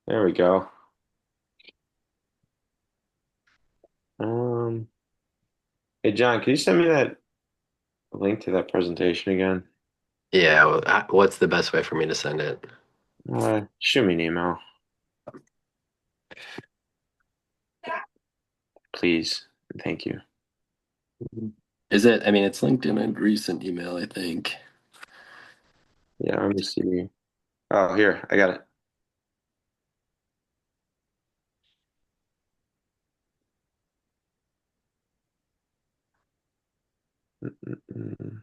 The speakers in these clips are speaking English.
There we go. Um, hey John, can you send me that link to that presentation again? Yeah, well, what's the best way for me to send it? Shoot me an email, please. Thank you. Is it? I mean, it's linked in a recent email, I think. Yeah, let me see. Oh, here, I got it. Mm-mm-mm.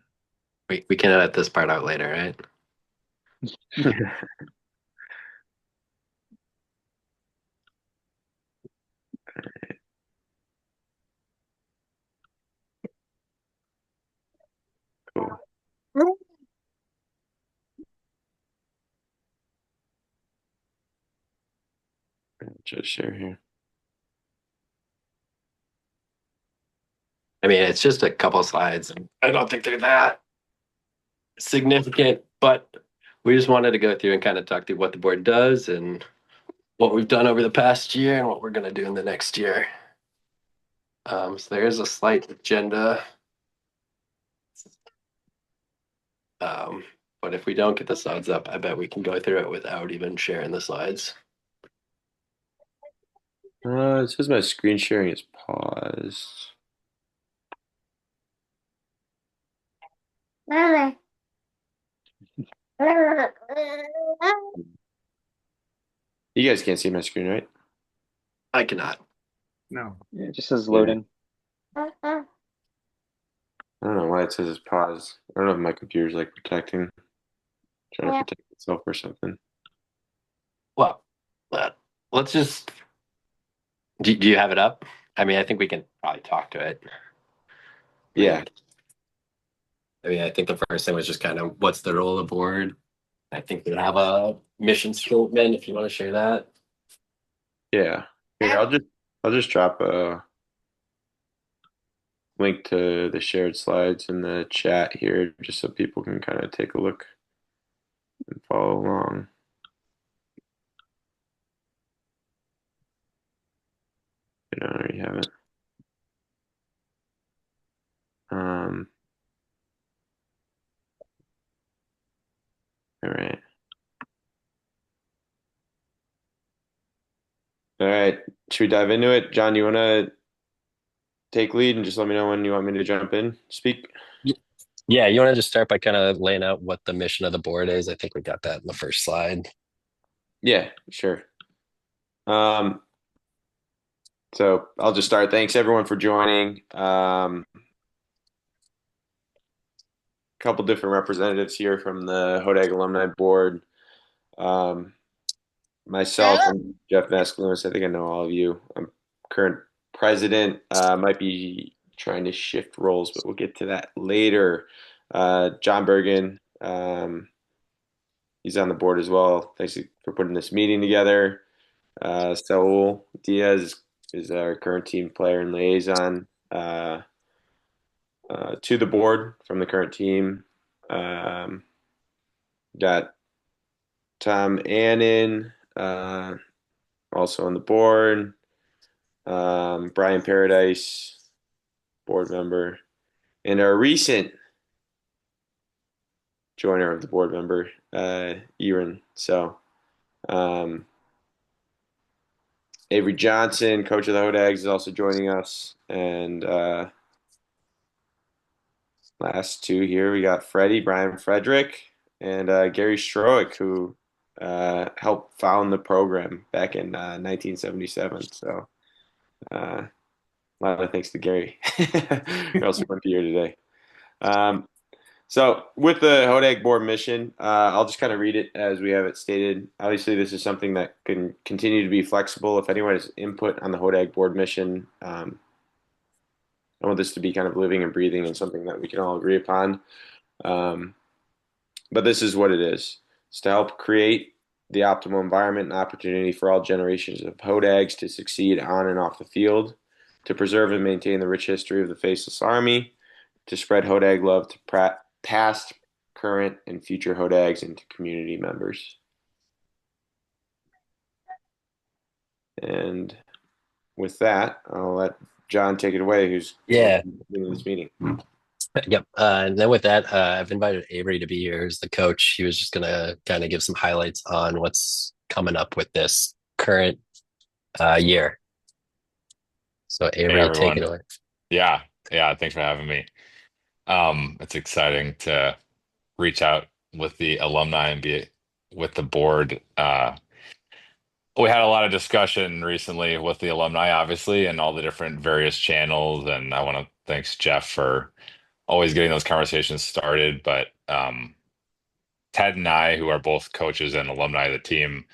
We can edit this part out later, right? Cool. Just share here. I mean, it's just a couple slides. I don't think they're that significant, but we just wanted to go through and kind of talk through what the board does and what we've done over the past year and what we're going to do in the next year. So there is a slight agenda. Um, but if we don't get the slides up, I bet we can go through it without even sharing the slides. It says my screen sharing is paused. You guys can't see my screen, right? I cannot. No. It just says Yeah. loading. I don't know why it says it's paused. I don't know if my computer's like trying to protect itself or something. Well, uh, let's just. Do you have it up? I mean, I think we can probably talk to it. I Yeah, mean, I think the first thing was just kind of what's the role of the board. I think we have a mission statement if you want to share that. yeah. Here, I'll just drop a link to the shared slides in the chat here, just so people can kind of take a look and follow along. I don't already have it. Um, all right. All right. Should we dive into it? John, you want to take lead and just let me know when you want me to jump in, speak? Yeah, you want to just start by kind of laying out what the mission of the board is? I think we got that in the first slide. Yeah, sure. Um, so I'll just start. Thanks everyone for joining. A couple different representatives here from the Hodag Alumni Board. Um, Myself, I'm Jeff Vasquez. I think I know all of you. I'm current president. Might be trying to shift roles, but we'll get to that later. John Bergen, he's on the board as well. Thanks for putting this meeting together. Saul Diaz is our current team player and liaison to the board from the current team. Um, got Tom Annan also on the board. Brian Paradise, board member, and our recent joiner of the board member, Erin. So, um, Avery Johnson, coach of the Hodags, is also joining us. And last two here, we got Brian Frederick, and Gary Stroick, who helped found the program back in 1977. So, a lot of thanks to Gary. Who also went here today. Um, So, with the Hodag board mission, I'll just kind of read it as we have it stated. Obviously, this is something that can continue to be flexible. If anyone has input on the Hodag board mission, I want this to be kind of living and breathing and something that we can all agree upon. Um, but this is what it is. It's to help create the optimal environment and opportunity for all generations of Hodags to succeed on and off the field, to preserve and maintain the rich history of the Faceless Army, to spread Hodag love to past, current, and future Hodags and to community members. And with that, I'll let John take it away, who's Yeah. in this meeting. Yep. And then with that, I've invited Avery to be here as the coach. He was just gonna kind of give some highlights on what's coming up with this current year. So Hey Avery, take it everyone. away. Yeah, yeah, thanks for having me. It's exciting to reach out with the alumni and be with the board. We had a lot of discussion recently with the alumni, obviously, and all the different various channels. And I want to thanks Jeff for always getting those conversations started. But Ted and I, who are both coaches and alumni of the team,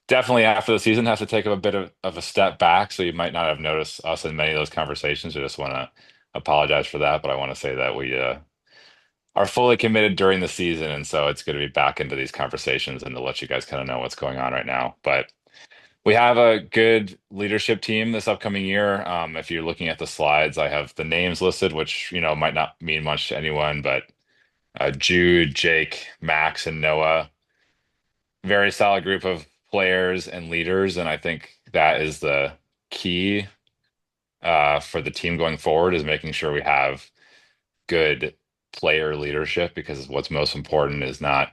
definitely after the season have to take a bit of a step back. So you might not have noticed us in many of those conversations. I just want to apologize for that. But I want to say that we are fully committed during the season. And so it's going to be back into these conversations and to let you guys kind of know what's going on right now. But we have a good leadership team this upcoming year. If you're looking at the slides, I have the names listed, which, might not mean much to anyone, but Jude, Jake, Max, and Noah, very solid group of players and leaders. And I think that is the key for the team going forward is making sure we have good player leadership because what's most important is not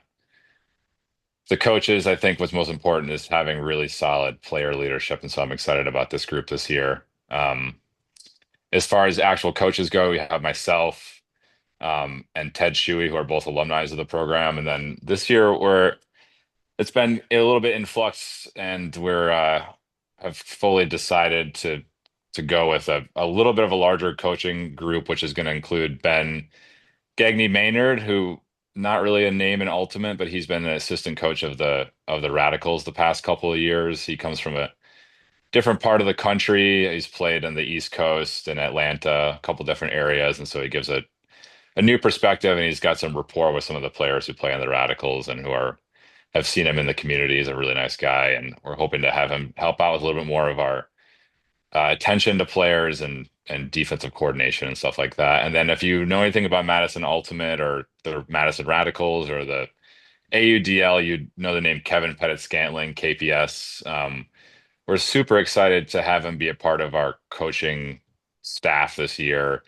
the coaches. I think what's most important is having really solid player leadership. And so I'm excited about this group this year. As far as actual coaches go, we have myself and Ted Shuey, who are both alumni of the program. And then this year, it's been a little bit in flux, and we're have fully decided to go with a little bit of a larger coaching group, which is going to include Ben Gagny Maynard, who not really a name in Ultimate, but he's been an assistant coach of the Radicals the past couple of years. He comes from a different part of the country. He's played on the East Coast and Atlanta, a couple different areas, and so he gives a new perspective, and he's got some rapport with some of the players who play on the Radicals and who are have seen him in the community. He's a really nice guy, and we're hoping to have him help out with a little bit more of our attention to players and defensive coordination and stuff like that. And then if you know anything about Madison Ultimate or the Madison Radicals or the AUDL, you know the name Kevin Pettit Scantling, KPS. We're super excited to have him be a part of our coaching staff this year.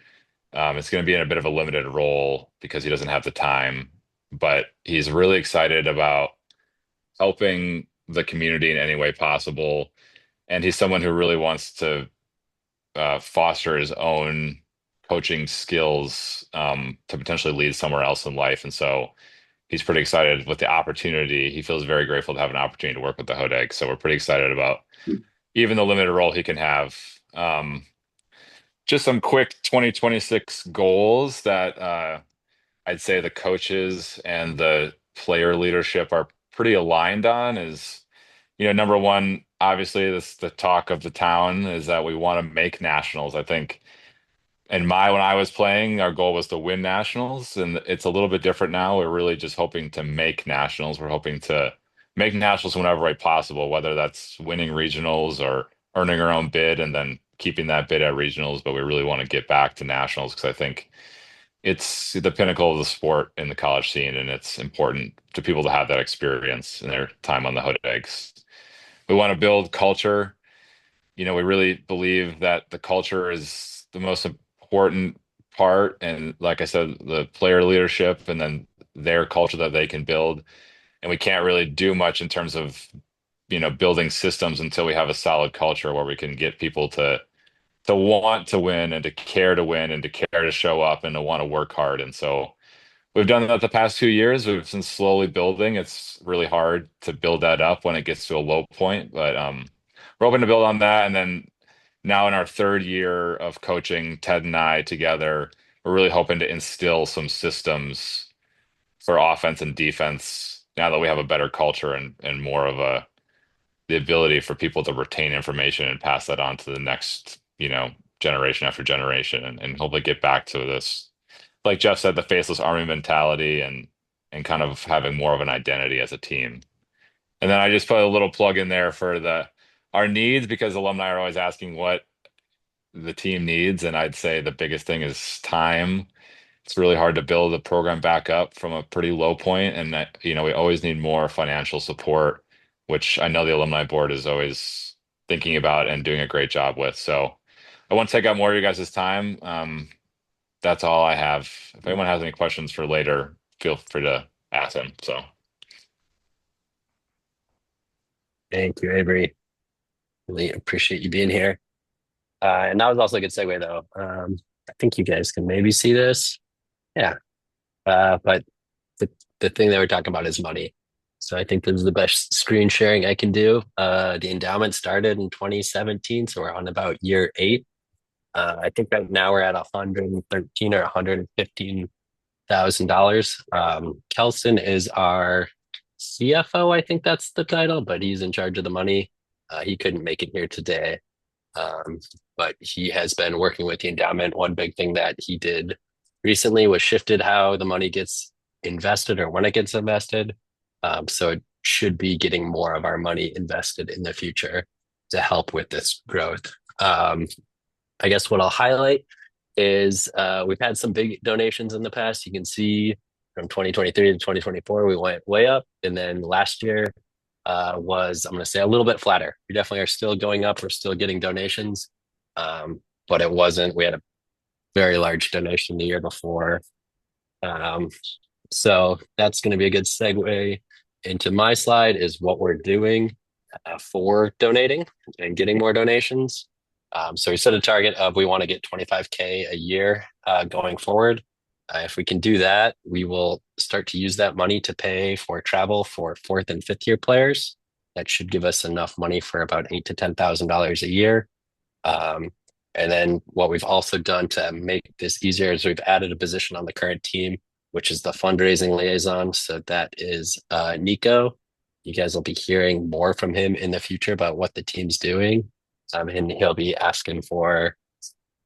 It's going to be in a bit of a limited role because he doesn't have the time, but he's really excited about helping the community in any way possible. And he's someone who really wants to foster his own coaching skills to potentially lead somewhere else in life. And so he's pretty excited with the opportunity. He feels very grateful to have an opportunity to work with the Hodag. So we're pretty excited about even the limited role he can have. Just some quick 2026 goals that I'd say the coaches and the player leadership are pretty aligned on is, number one, obviously this the talk of the town is that we want to make nationals. I think when I was playing, our goal was to win nationals, and it's a little bit different now. We're really just hoping to make nationals. We're hoping to make nationals whenever way possible, whether that's winning regionals or earning our own bid and then keeping that bid at regionals. But we really want to get back to nationals because I think it's the pinnacle of the sport in the college scene, and it's important to people to have that experience in their time on the Hood Eggs. We want to build culture. We really believe that the culture is the most important part, and like I said, the player leadership, and then their culture that they can build. And we can't really do much in terms of, building systems until we have a solid culture where we can get people to want to win and to win and to care to show up and to want to work hard. And so we've done that the past 2 years. We've been slowly building. It's really hard to build that up when it gets to a low point, but we're hoping to build on that. And then now in our third year of coaching, Ted and I together, we're really hoping to instill some systems for offense and defense now that we have a better culture and more of the ability for people to retain information and pass that on to the next, generation after generation and hopefully get back to this, like Jeff said, the faceless army mentality and kind of having more of an identity as a team. And then I just put a little plug in there for the our needs because alumni are always asking what the team needs, and I'd say the biggest thing is time. It's really hard to build a program back up from a pretty low point, and that, we always need more financial support, which I know the alumni board is always thinking about and doing a great job with. So I won't take up more of you guys' time. That's all I have. If anyone has any questions for later, feel free to ask them. So Thank you, Avery. Really appreciate you being here. And that was also a good segue, though. I think you guys can maybe see this. Yeah. But the thing that we're talking about is money. So I think this is the best screen sharing I can do. The endowment started in 2017, so we're on about year 8. I think right now we're at 113 or $115,000. Kelson is our CFO, I think that's the title, but he's in charge of the money. He couldn't make it here today. Um, but he has been working with the endowment. One big thing that he did recently was shifted how the money gets invested or when it gets invested. So it should be getting more of our money invested in the future to help with this growth. I guess what I'll highlight is we've had some big donations in the past. You can see from 2023 to 2024, we went way up. And then last year was, I'm going to say, a little bit flatter. We definitely are still going up. We're still getting donations. But it wasn't, we had a very large donation the year before. Um, so that's going to be a good segue into my slide is what we're doing for donating and getting more donations. So we set a target of we want to get 25K a year going forward. If we can do that, we will start to use that money to pay for travel for 4th and 5th year players. That should give us enough money for about $8,000 to $10,000 a year. And then what we've also done to make this easier is we've added a position on the current team, which is the fundraising liaison. So that is Nico. You guys will be hearing more from him in the future about what the team's doing. And he'll be asking for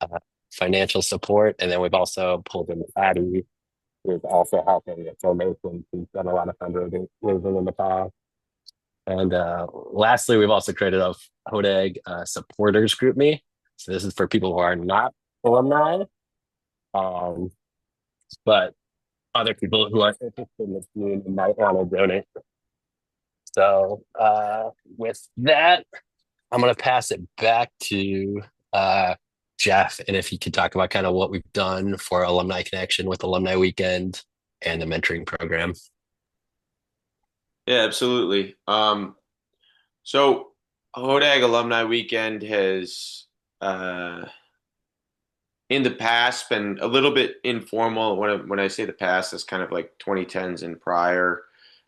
uh, financial support. And then we've also pulled in Patty, who's also helping with donations. He's done a lot of fundraising in the past. And lastly, we've also created a Hodag supporters group me. So this is for people who are not alumni, um, but other people who are interested in the community might want to donate. So with that, I'm going to pass it back to Jeff. And if you could talk about kind of what we've done for Alumni Connection with Alumni Weekend and the mentoring program. Yeah, absolutely. So Hodag Alumni Weekend has in the past been a little bit informal. When I say the past, it's kind of like 2010s and prior.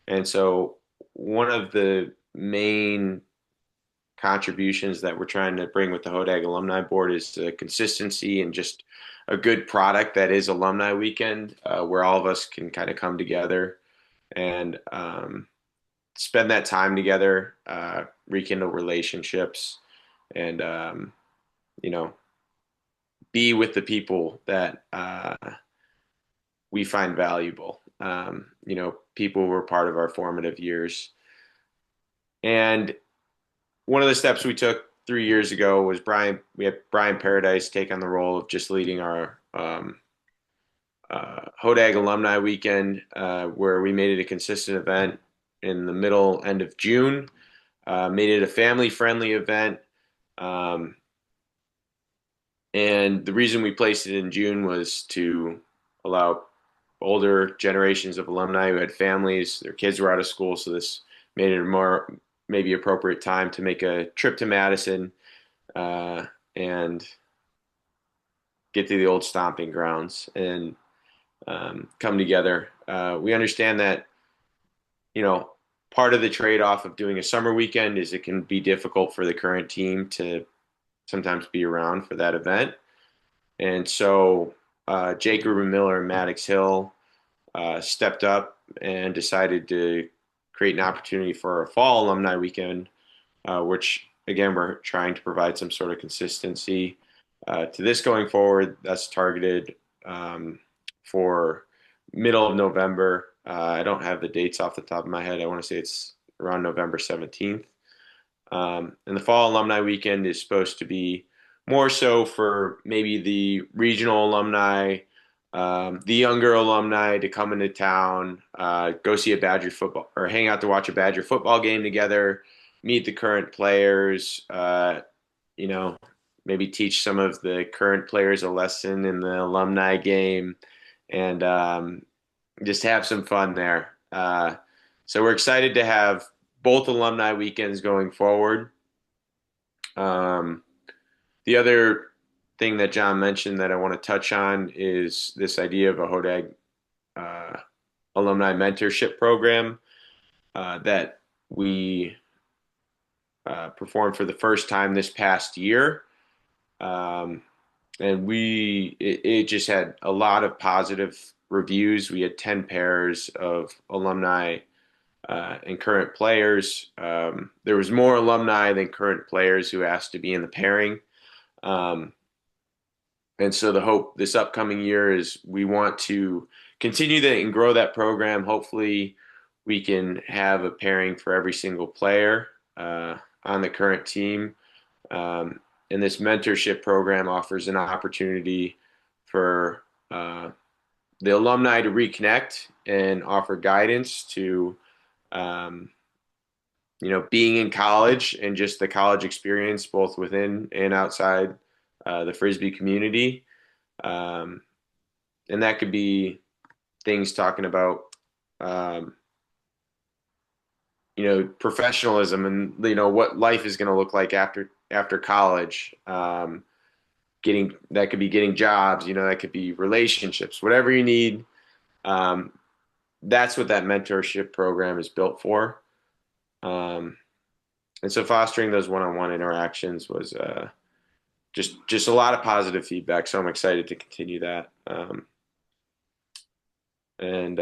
And so one of the main contributions that we're trying to bring with the Hodag Alumni Board is consistency and just a good product that is Alumni Weekend, where all of us can kind of come together and spend that time together, rekindle relationships, and you know, be with the people that we find valuable. People who were part of our formative years. And one of the steps we took 3 years ago was We had Brian Paradise take on the role of just leading our Hodag Alumni Weekend, where we made it a consistent event in the end of June. Made it a family-friendly event. And the reason we placed it in June was to allow older generations of alumni who had families, their kids were out of school, so this made it a more maybe appropriate time to make a trip to Madison and get to the old stomping grounds and come together. We understand that, part of the trade-off of doing a summer weekend is it can be difficult for the current team to sometimes be around for that event. And so Jake Ruben Miller and Maddox Hill stepped up and decided to create an opportunity for a fall alumni weekend, which again, we're trying to provide some sort of consistency to this going forward. That's targeted for middle of November. I don't have the dates off the top of my head. I want to say it's around November 17th. And the fall alumni weekend is supposed to be more so for maybe the regional alumni, the younger alumni to come into town, go see a Badger football or hang out to watch a Badger football game together, meet the current players, you know, maybe teach some of the current players a lesson in the alumni game, and just have some fun there. So we're excited to have both alumni weekends going forward. Um, the other thing that John mentioned that I want to touch on is this idea of a Hodag uh, alumni mentorship program that we performed for the first time this past year. Um, and it just had a lot of positive reviews. We had 10 pairs of alumni and current players. There was more alumni than current players who asked to be in the pairing. Um, and so the hope this upcoming year is we want to continue that and grow that program. Hopefully, we can have a pairing for every single player on the current team. Um, and this mentorship program offers an opportunity for the alumni to reconnect and offer guidance to, um, being in college and just the college experience, both within and outside the Frisbee community. Um, and that could be things talking about, um, professionalism and, what life is going to look like after college. Getting that could be getting jobs, that could be relationships, whatever you need. Um, that's what that mentorship program is built for. Um, and so fostering those one-on-one interactions was just a lot of positive feedback. So I'm excited to continue that. And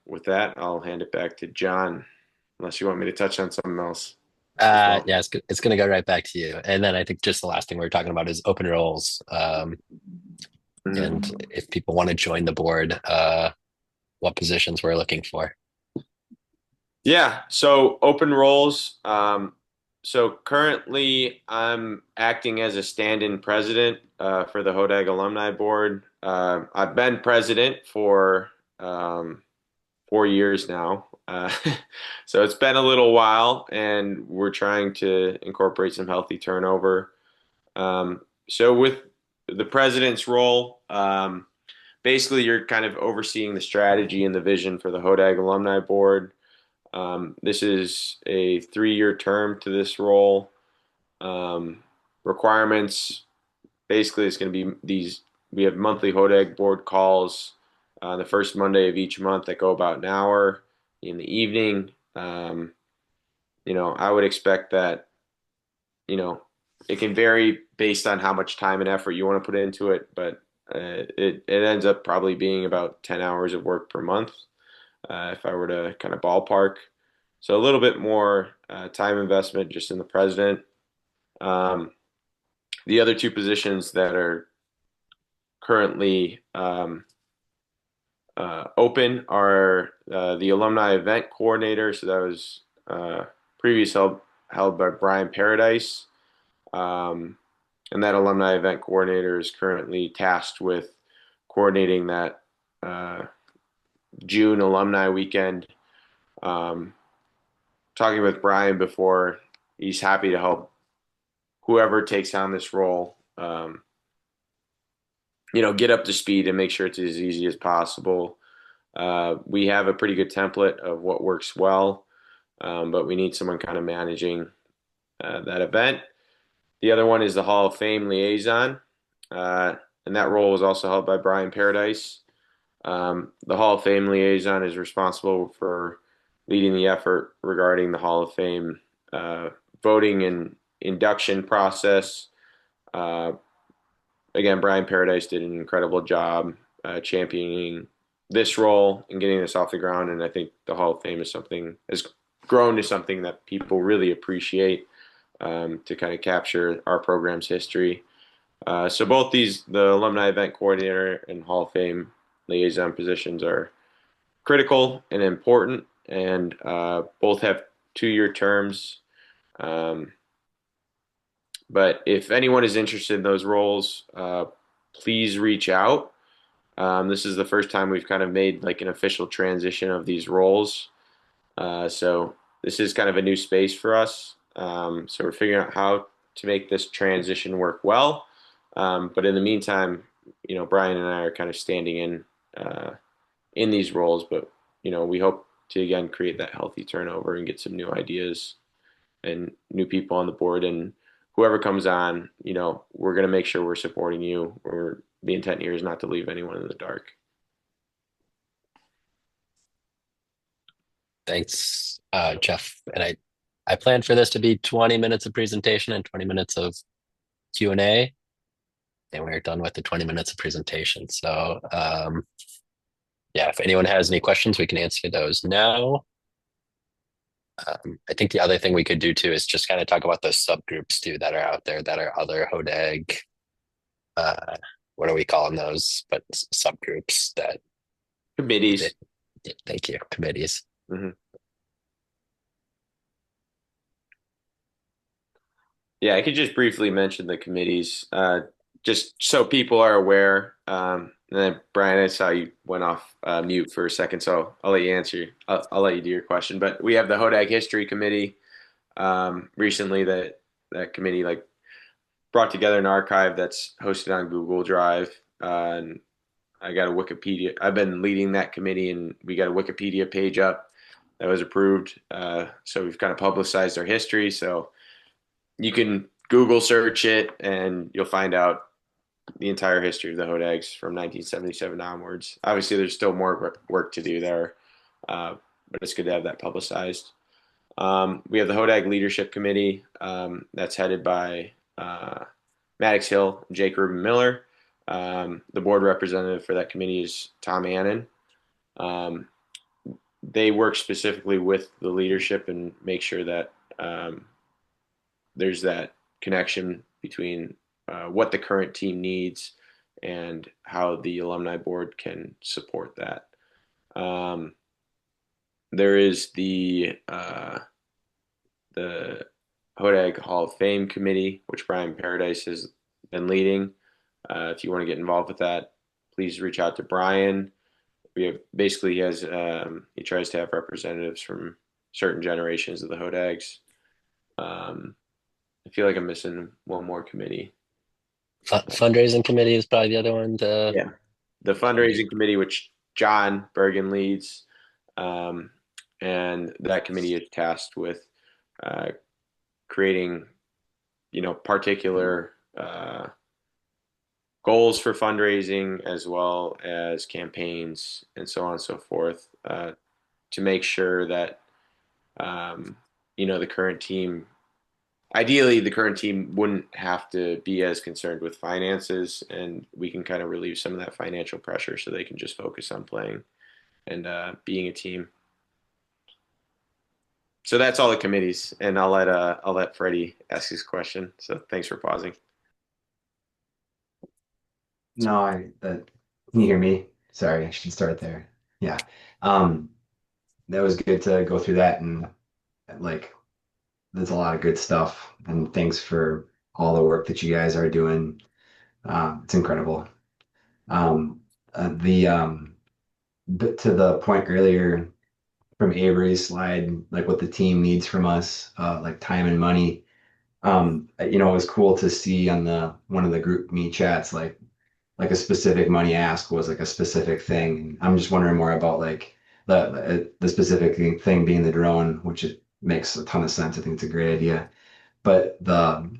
with that, I'll hand it back to John, unless you want me to touch on something else as well. Yeah, it's going to go right back to you. And then I think just the last thing we are talking about is open roles. And Mhm. if people want to join the board, what positions we're looking for. Yeah, so open roles. So currently, I'm acting as a stand-in president for the Hodag Alumni Board. I've been president for 4 years now. So it's been a little while, and we're trying to incorporate some healthy turnover. So with the president's role, basically you're kind of overseeing the strategy and the vision for the Hodag Alumni Board. This is a 3-year term to this role. Requirements basically it's going to be these. We have monthly Hodag board calls the first Monday of each month that go about an hour in the evening. I would expect that, you know, it can vary based on how much time and effort you want to put into it, but it ends up probably being about 10 hours of work per month if I were to kind of ballpark. So a little bit more time investment just in the president. Um, the other two positions that are currently open are the alumni event coordinator. So that was previously held by Brian Paradise. Um, and that alumni event coordinator is currently tasked with coordinating that uh, June alumni weekend. Um, Talking with Brian before, he's happy to help whoever takes on this role, get up to speed and make sure it's as easy as possible. We have a pretty good template of what works well, but we need someone kind of managing that event. The other one is the Hall of Fame liaison, uh, and that role was also held by Brian Paradise. The Hall of Fame liaison is responsible for leading the effort regarding the Hall of Fame voting and induction process. Uh, Again, Brian Paradise did an incredible job championing this role and getting this off the ground. And I think the Hall of Fame is something has grown to something that people really appreciate to kind of capture our program's history. So both the alumni event coordinator and Hall of Fame liaison positions are critical and important, and both have 2-year terms. Um, but if anyone is interested in those roles, please reach out. This is the first time we've kind of made like an official transition of these roles. So this is kind of a new space for us. So we're figuring out how to make this transition work well. But in the meantime, Brian and I are kind of standing in these roles, but we hope to again create that healthy turnover and get some new ideas and new people on the board. And whoever comes on, we're going to make sure we're supporting you. The intent here is not to leave anyone in the dark. Thanks, Jeff. And I planned for this to be 20 minutes of presentation and 20 minutes of Q&A, and we're done with the 20 minutes of presentation. So yeah, if anyone has any questions, we can answer those now. I think the other thing we could do too is just kind of talk about those subgroups too that are out there that are other Hodag, what are we calling those? But subgroups that, Committees. thank you, committees. Mhm. Yeah, I could just briefly mention the committees, just so people are aware. And then Brian, I saw you went off mute for a second, so I'll let you answer. I'll let you do your question. But we have the Hodag History Committee. Recently, that committee like brought together an archive that's hosted on Google Drive, and I got a Wikipedia. I've been leading that committee, and we got a Wikipedia page up that was approved. So we've kind of publicized our history. So you can Google search it and you'll find out the entire history of the Hodags from 1977 onwards. Obviously, there's still more work to do there, but it's good to have that publicized. We have the Hodag Leadership Committee that's headed by Maddox Hill and Jake Rubin Miller. The board representative for that committee is Tom Annan. They work specifically with the leadership and make sure that there's that connection between what the current team needs and how the alumni board can support that. There is the Hodag Hall of Fame committee, which Brian Paradise has been leading. If you want to get involved with that, please reach out to Brian. We have basically he tries to have representatives from certain generations of the Hodags. I feel like I'm missing one more committee. Fundraising committee is probably the other one. Yeah, the fundraising committee, which John Bergen leads, and that committee is tasked with creating, particular goals for fundraising as well as campaigns and so on and so forth to make sure that the current team. Ideally, the current team wouldn't have to be as concerned with finances, and we can kind of relieve some of that financial pressure so they can just focus on playing and being a team. So that's all the committees, and I'll let Freddie ask his question. So thanks for pausing. No, can you hear me? Sorry, I should start there. Yeah. That was good to go through that, and like there's a lot of good stuff, and thanks for all the work that you guys are doing. It's incredible. The But to the point earlier from Avery's slide, like what the team needs from us, like time and money. It was cool to see on the one of the group me chats, like a specific money ask was like a specific thing. I'm just wondering more about like the specific thing being the drone, which it makes a ton of sense. I think it's a great idea. But the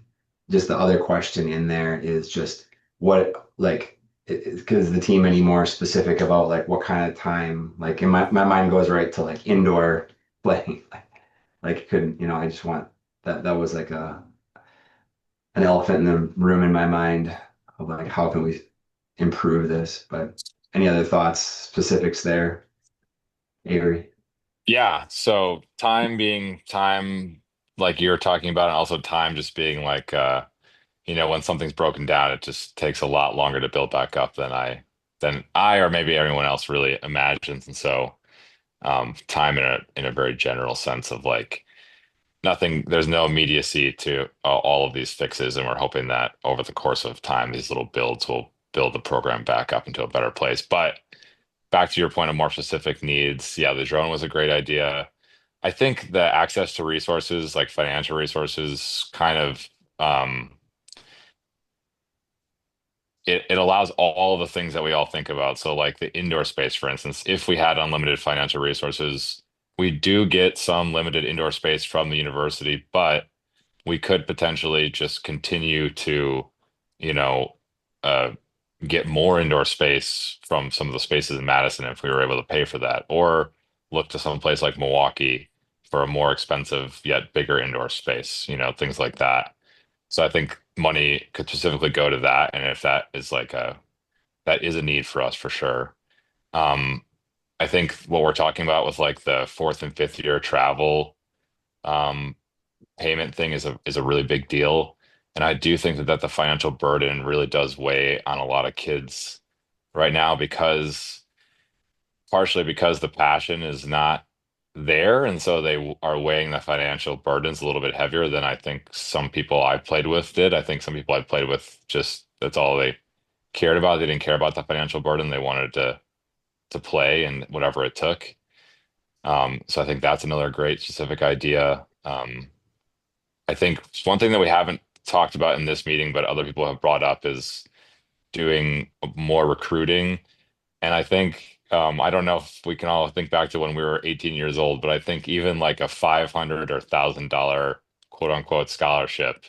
other question in there is just what like because the team any more specific about like what kind of time, like in my mind goes right to like indoor playing. Like couldn't, I just want that was like an elephant in the room in my mind of like how can we improve this? But any other thoughts, specifics there, Avery? Yeah. So time being time, like you're talking about, and also time just being like, when something's broken down, it just takes a lot longer to build back up than I or maybe everyone else really imagines. And so, time in a very general sense of like nothing, there's no immediacy to all of these fixes, and we're hoping that over the course of time, these little builds will build the program back up into a better place. But back to your point of more specific needs, yeah, the drone was a great idea. I think the access to resources, like financial resources, kind of it allows all the things that we all think about. So like the indoor space, for instance, if we had unlimited financial resources, we do get some limited indoor space from the university, but we could potentially just continue to, you know, uh, get more indoor space from some of the spaces in Madison if we were able to pay for that, or look to some place like Milwaukee for a more expensive yet bigger indoor space, things like that. So I think money could specifically go to that, and if that is a need for us for sure. Um, I think what we're talking about with like the fourth and fifth year travel um, payment thing is a really big deal, and I do think that the financial burden really does weigh on a lot of kids right now because partially because the passion is not there, and so they are weighing the financial burdens a little bit heavier than I think some people I played with did. I think some people I played with just that's all they cared about. They didn't care about the financial burden. They wanted to play and whatever it took. So I think that's another great specific idea. I think one thing that we haven't talked about in this meeting, but other people have brought up is doing more recruiting. And I think I don't know if we can all think back to when we were 18 years old, but I think even like a $500 or $1,000 quote unquote scholarship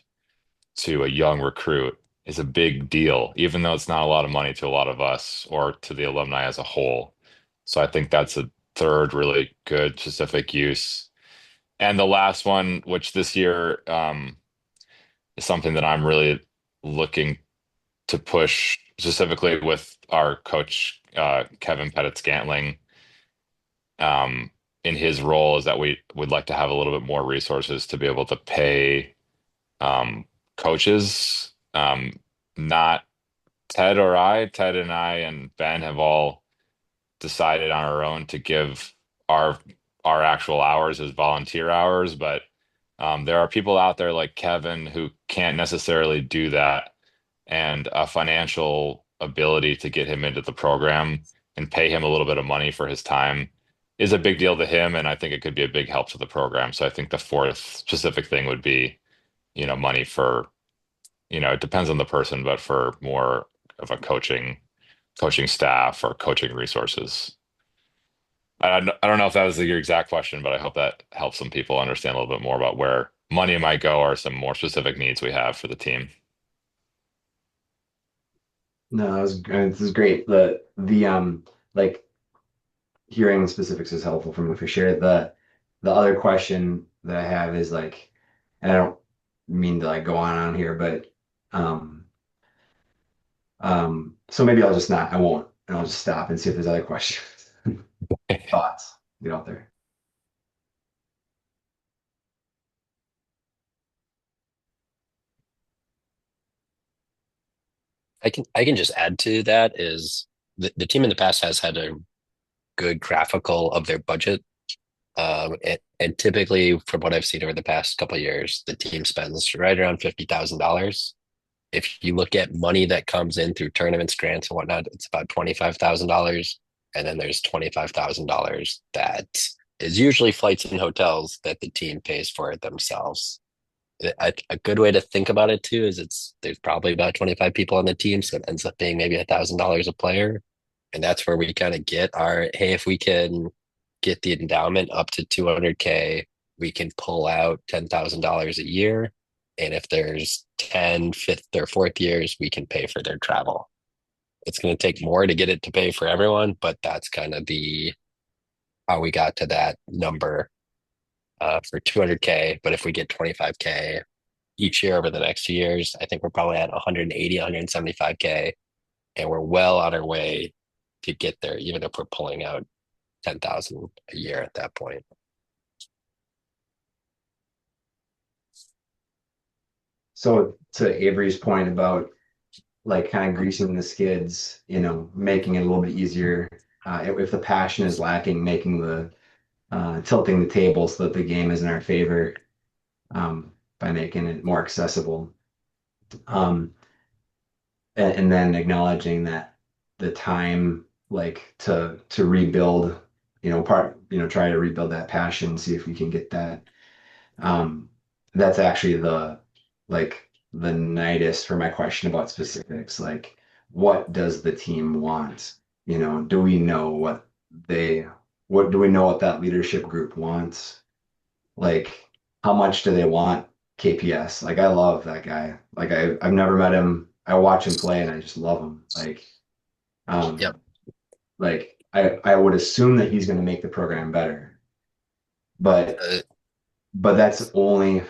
to a young recruit is a big deal, even though it's not a lot of money to a lot of us or to the alumni as a whole. So I think that's a third really good specific use. And the last one, which this year is something that I'm really looking to push specifically with our coach, Kevin Pettit-Scantling, um, in his role, is that we would like to have a little bit more resources to be able to pay coaches. Not Ted and I and Ben have all decided on our own to give our our actual hours as volunteer hours, but there are people out there like Kevin who can't necessarily do that, and a financial ability to get him into the program and pay him a little bit of money for his time is a big deal to him, and I think it could be a big help to the program. So I think the fourth specific thing would be, money for, it depends on the person, but for more of a coaching staff or coaching resources. I don't know if that was your exact question, but I hope that helps some people understand a little bit more about where money might go or some more specific needs we have for the team. No, this is great. The like hearing the specifics is helpful for me for sure. The other question that I have is like, and I don't mean to like go on here, but um so maybe I'll just not, I won't, and I'll just stop and see if there's other questions, thoughts, get out there. I can just add to that is the team in the past has had a good graphical of their budget. And typically, from what I've seen over the past couple of years, the team spends right around $50,000. If you look at money that comes in through tournaments, grants, and whatnot, it's about $25,000. And then there's $25,000 that is usually flights and hotels that the team pays for it themselves. A good way to think about it too is there's probably about 25 people on the team, so it ends up being maybe $1,000 a player. And that's where we kind of get our, hey, if we can get the endowment up to 200K, we can pull out $10,000 a year. And if there's 10, fifth or fourth years, we can pay for their travel. It's going to take more to get it to pay for everyone, but that's kind of the how we got to that number for 200K. But if we get 25K each year over the next 2 years, I think we're probably at 180, 175K, and we're well on our way to get there, even if we're pulling out 10,000 a year at that point. So to Avery's point about like kind of greasing the skids, making it a little bit easier. If the passion is lacking, making the tilting the table so that the game is in our favor, by making it more accessible. Um, and then acknowledging that the time like to rebuild try to rebuild that passion, see if we can get that. Um, that's actually the nightest for my question about specifics. Like, what does the team want? Do we know they, what do we know what that leadership group wants? Like, how much do they want KPS? Like, I love that guy. Like, I've never met him. I watch him play and I just love him. Um, Yep. I would assume that he's going to make the program better, but Uh, that's only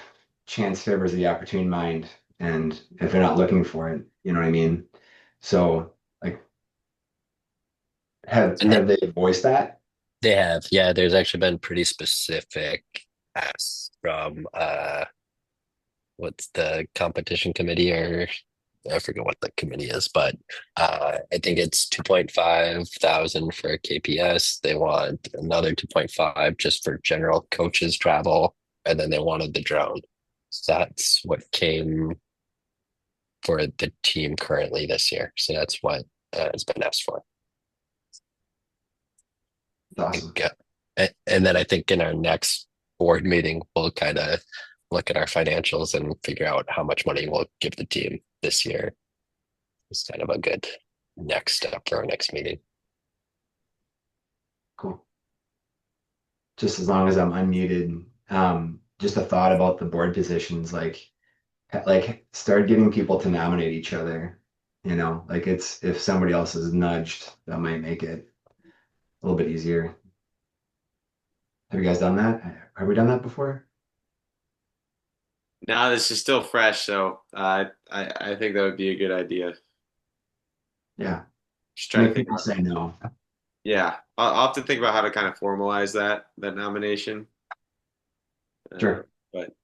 chance favors the opportune mind. And if they're not looking for it, you know what I mean? So like, and have they voiced that? they have, yeah, there's actually been pretty specific asks from what's the competition committee, or I forget what the committee is, but I think it's 2.5 thousand for KPS. They want another 2.5 just for general coaches travel, and then they wanted the drone. So that's what came for the team currently this year. So that's what has been asked for. It's awesome. Yeah. And then I think in our next board meeting, we'll kind of look at our financials and figure out how much money we'll give the team this year. It's kind of a good next step for our next meeting. Cool. Just as long as I'm unmuted. Just a thought about the board positions, like start getting people to nominate each other. Like it's if somebody else is nudged, that might make it a little bit easier. Have you guys done that? Have we done that before? Now this is still fresh, so I think that would be a good idea. Yeah. Just trying to Make think. people say no. Yeah, I'll have to think about how to kind of formalize that nomination. Uh, Sure. but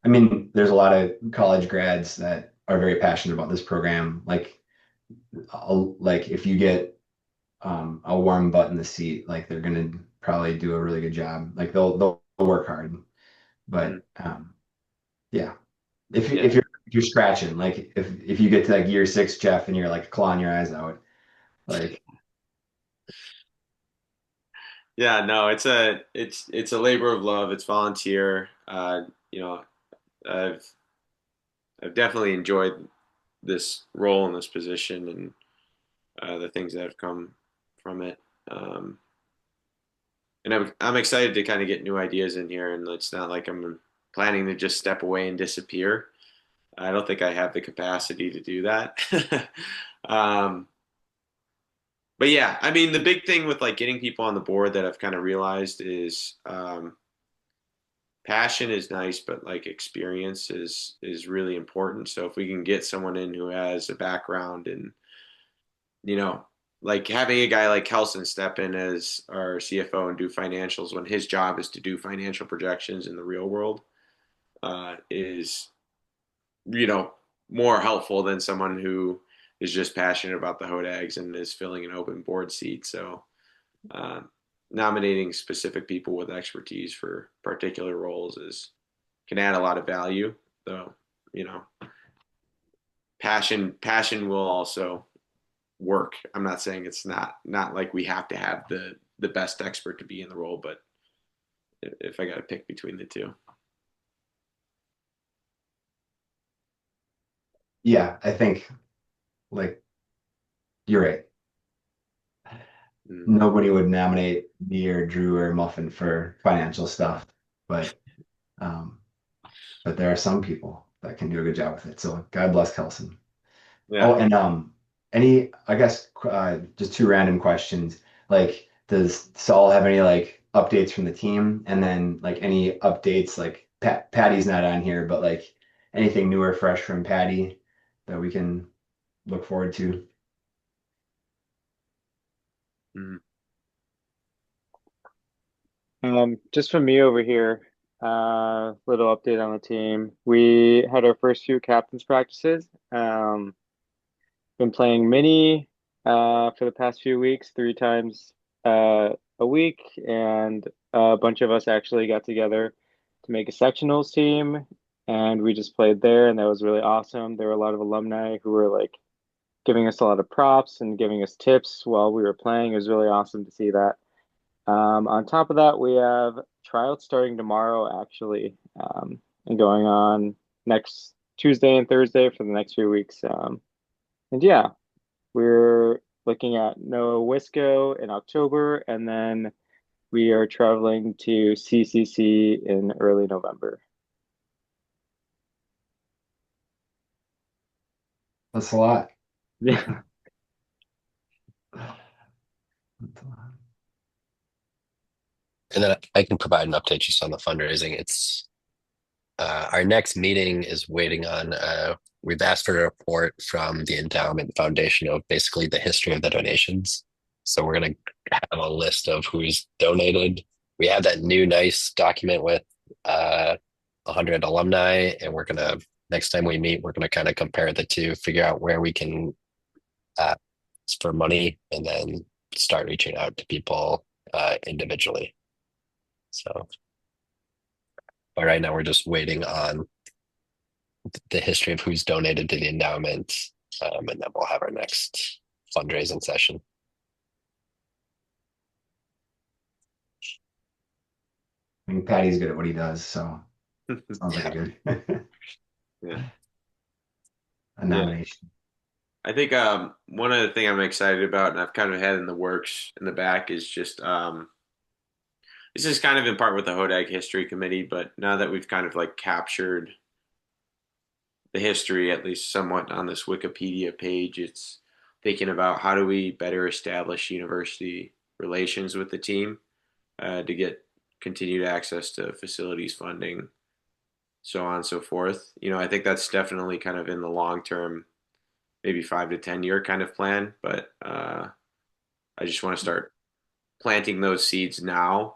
I mean, there's a lot of college grads that are very passionate about this program. Like if you get a warm butt in the seat, like they're gonna probably do a really good job. Like they'll work hard. mm, But yeah, if you yeah, if you're scratching, like if you get to like year six, Jeff, and you're like clawing your eyes out, like yeah, no, it's a labor of love. It's volunteer. You know, I've I've definitely enjoyed this role in this position and the things that have come from it. Um, and I'm excited to kind of get new ideas in here, and it's not like I'm planning to just step away and disappear. I don't think I have the capacity to do that. um, but yeah, I mean, the big thing with like getting people on the board that I've kind of realized is passion is nice, but like experience is really important. So if we can get someone in who has a background in, you know, like having a guy like Kelson step in as our CFO and do financials when his job is to do financial projections in the real world is, you know, more helpful than someone who is just passionate about the Hodags and is filling an open board seat. So uh, nominating specific people with expertise for particular roles is can add a lot of value. Though, you know, passion will also work. I'm not saying it's not like we have to have the best expert to be in the role, but if I got to pick between the two. yeah, I think like you're right. Mm, Nobody would nominate me or Drew or Muffin for financial stuff, but um, there are some people that can do a good job with it. So God bless Kelson. Oh, yeah. and I guess just two random questions. Like, does Saul have any like updates from the team? And then like any updates like Patty's not on here, but like anything new or fresh from Patty that we can look forward to? Mm, Just from me over here, little update on the team. We had our first few captains practices. Been playing mini for the past few weeks, three times a week, and a bunch of us actually got together to make a sectionals team, and we just played there, and that was really awesome. There were a lot of alumni who were like giving us a lot of props and giving us tips while we were playing. It was really awesome to see that. On top of that, we have tryouts starting tomorrow, actually, and going on next Tuesday and Thursday for the next few weeks. And yeah, we're looking at Wisco in October, and then we are traveling to CCC in early November. That's a lot. Yeah. That's a lot. And then I can provide an update just on the fundraising. It's our next meeting is waiting on. We've asked for a report from the endowment foundation of basically the history of the donations. So we're going to have a list of who's donated. We have that new nice document with 100 alumni, and we're going to next time we meet, we're going to kind of compare the two, figure out where we can ask for money, and then start reaching out to people individually. So, but right now we're just waiting on the history of who's donated to the endowment, and then we'll have our next fundraising session. I mean, Patty's good at what he does, so sounds like a good Yeah. a nomination. I think one other thing I'm excited about, and I've kind of had in the works in the back, is just this is kind of in part with the Hodag History Committee, but now that we've kind of like captured the history, at least somewhat on this Wikipedia page, it's thinking about how do we better establish university relations with the team to get continued access to facilities funding, so on and so forth. I think that's definitely kind of in the long term, maybe 5 to 10 year kind of plan, but I just want to start planting those seeds now,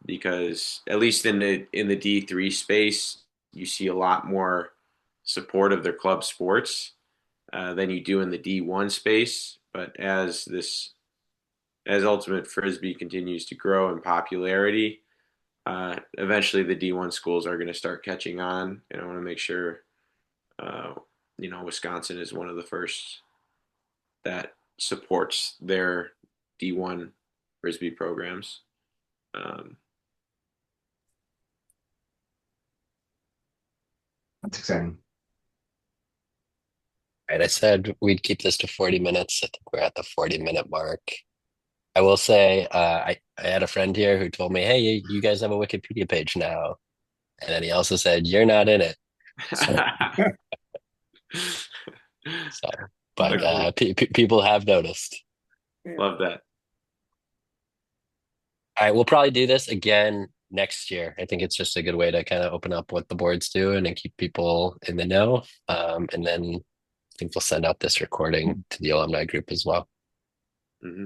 because at least in the D3 space, you see a lot more support of their club sports than you do in the D1 space. But as ultimate frisbee continues to grow in popularity, eventually the D1 schools are going to start catching on, and I want to make sure uh, Wisconsin is one of the first that supports their D1 frisbee programs. Um, That's exciting. Right, I said we'd keep this to 40 minutes. I think we're at the 40-minute mark. I will say, I had a friend here who told me, "Hey, you guys have a Wikipedia page now," and then he also said, "You're not in it." So, so but Okay. people have noticed. Love that. All right, we'll probably do this again next year. I think it's just a good way to kind of open up what the board's doing and keep people in the know. And then I think we'll send out this recording to the alumni group as well. Hmm.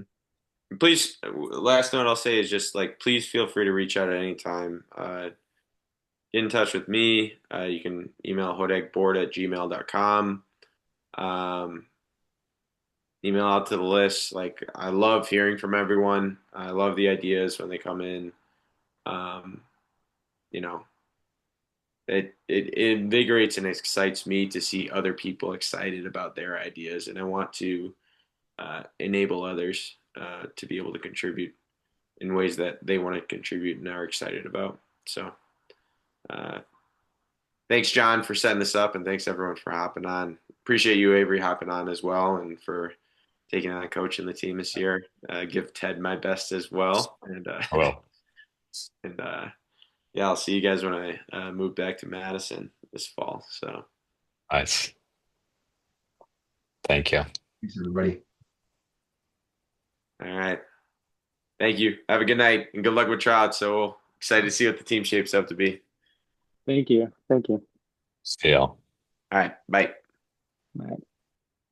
Please, last note I'll say is just like, please feel free to reach out at any time. Get in touch with me. You can email hodagboard@gmail.com. Um, email out to the list. Like, I love hearing from everyone. I love the ideas when they come in. Um, you know, it invigorates and excites me to see other people excited about their ideas, and I want to enable others to be able to contribute in ways that they want to contribute and are excited about. So, uh, thanks, John, for setting this up, and thanks everyone for hopping on. Appreciate you, Avery, hopping on as well, and for taking on coaching the team this year. Give Ted my best as well, and Well, and yeah, I'll see you guys when I move back to Madison this fall. So, nice. Thank you. Thanks, everybody. all right, thank you. Have a good night and good luck with Trout. So excited to see what the team shapes up to be. Thank you. Thank you. See you. All right, bye. Bye.